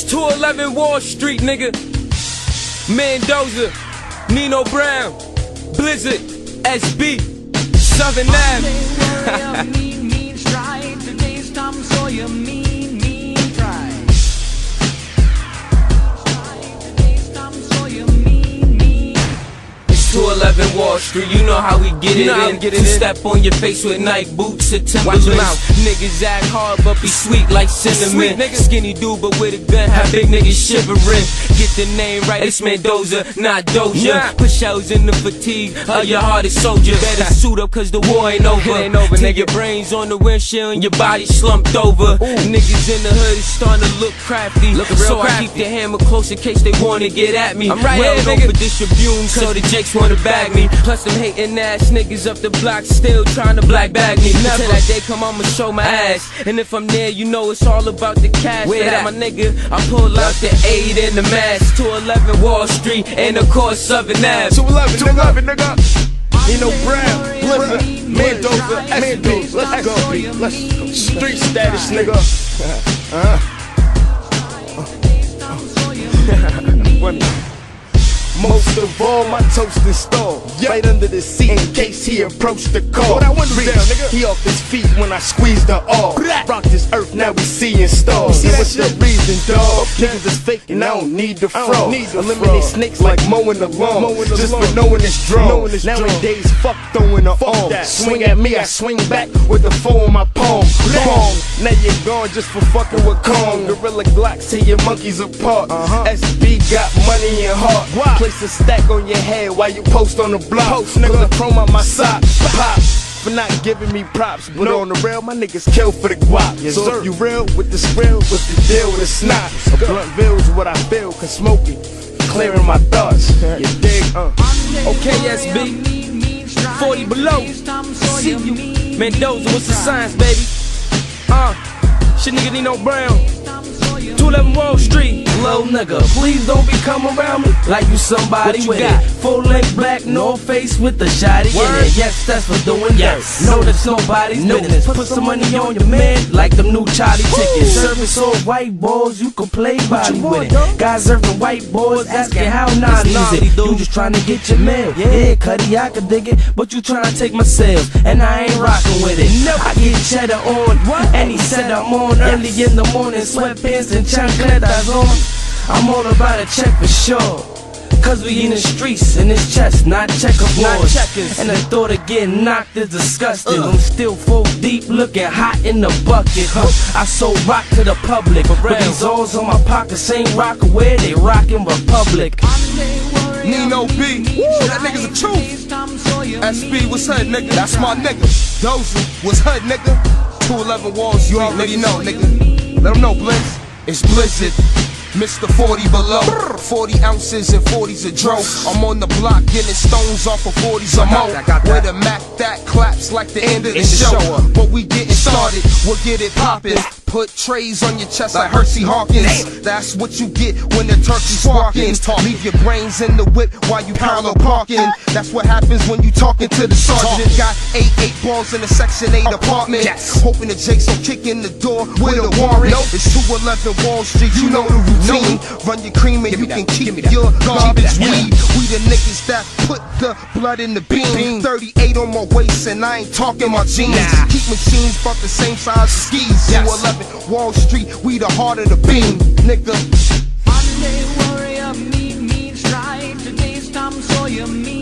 211 Wall Street, nigga. Mendoza, Nino Brown, Blizzard, SB, Southern Ave. It's 211 Wall Street, you know how we get it in. You step on your face with Nike boots or Timberlands. Niggas act hard but be sweet like cinnamon. Skinny dude but with a gun, have big niggas shivering. Get the name right, it's Mandoza, not Doja. Put shells in the fatigue of your hardest soldier. Better suit up cause the war ain't over. Take your brains on the windshield and your body slumped over. Niggas in the hood is starting to look crafty, so I keep the hammer close in case they wanna get at me. I'm right here, nigga. For distribution, so the Jakes wanna bag me. Plus them hating ass niggas up the block still trying to black bag me. Until that day come, I'ma show my ass. And if I'm there, you know it's all about the cash. Where that my nigga, I pull out the 8 in the mask. 211 Wall Street and of course Southern Ave. 211 nigga. Nino Brown, Blizzard, Mandoza, SB. Let's go, B. Let's go. Street status, nigga. Funny. Most of all, my toast installed right under the seat in case he approached the car. Down, nigga. He off his feet when I squeezed the all. Rock this earth, now we see installed. See what's the reason, dog? Niggas is faking, I don't need the fraud. Eliminate snakes like mowing the lawn. Just for knowing it's drawn. Nowadays, fuck throwing the arm. Swing at me, I swing back with the foe in my palm. Now you're gone just for fucking with Kong. Gorilla Glocks tear your monkeys apart. SB got money and heart. Place a stack on your head while you post on the block. Nigga, the chrome on my sock. Pop for not giving me props, but on the real, my niggas kill for the guap. So if you real with the skrill, with the deal with the snot. A blunt bill is what I feel, cause smoking, clearing my thoughts. You dig? Okay, SB, 40 below. See you, Mendoza, what's the science, baby? Shit, nigga Nino Brown, 211 Wall Street. Low nigga, please don't be coming around me like you somebody with it. Full length black, no face with the shotty in it. Yes, that's for doing yes. No, that's nobody's business. Put some money on your man like them new Charlie tickets. Service all white boys, you can play body with it. Guys serving white boys, asking how not easy. You just trying to get your mail. Yeah, cutty, I can dig it, but you trying to take my sales, and I ain't rocking with it. I get cheddar on, and he said I'm on early in the morning, sweatpants and chancletas on. I'm all about a check for sure, cause we in the streets and it's chess, not checkerboards. And the thought of getting knocked is disgusting. I'm still full deep, looking hot in the bucket. I sold rock to the public, but these alls on my pockets ain't rockin' where they rockin' Republic. Nino B, that nigga's a truth. SB was hood, nigga, that's my nigga. Doza was hood, nigga. 211 Walls, you already know, nigga. Let them know, Blizz. It's Blizzard. Mr. 40 below, 40 ounces and 40s a dro. I'm on the block getting stones off of 40s or more. With a Mac that claps like the end of the show. But we getting started, we'll get it poppin'. Put trays on your chest like Hersey Hawkins. That's what you get when the turkey's sparking. Leave your brains in the whip while you parallel parking. That's what happens when you talking to the sergeant. Got 8 balls in the Section 8 apartment. Hoping the Jakes will kick in the door with a warrant. It's 211 Wall Street, you know the routine. Run your cream and you can keep your garbage weed. We the niggas that put the blood in the beam. 38 on my waist and I ain't talking my jeans. Keep machines about the same size as skis. 211 Wall Street, we the heart of the beam, nigga. Monday warrior, mean strike. Today's Tom Sawyer, mean.